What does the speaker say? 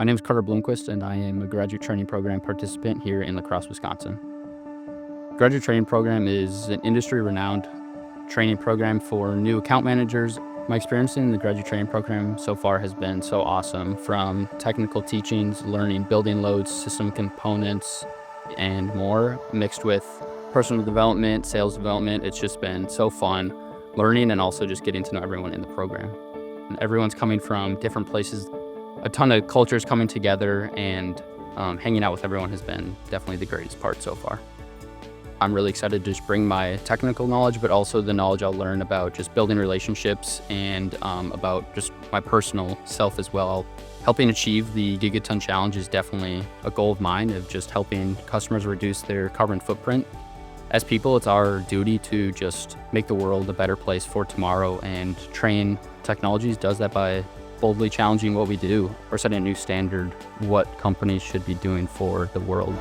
My name is Carter Bloomquist, and I am a graduate training program participant here in La Crosse, Wisconsin. Graduate training program is an industry-renowned training program for new account managers. My experience in the graduate training program so far has been so awesome, from technical teachings, learning building loads, system components, and more, mixed with personal development, sales development. It's just been so fun learning and also just getting to know everyone in the program. And everyone's coming from different places, a ton of cultures coming together, and hanging out with everyone has been definitely the greatest part so far. I'm really excited to just bring my technical knowledge, but also the knowledge I'll learn about just building relationships and about just my personal self as well. Helping achieve the Gigaton challenge is definitely a goal of mine, of just helping customers reduce their carbon footprint. As people, it's our duty to just make the world a better place for tomorrow, and Trane Technologies does that by boldly challenging what we do or setting a new standard what companies should be doing for the world.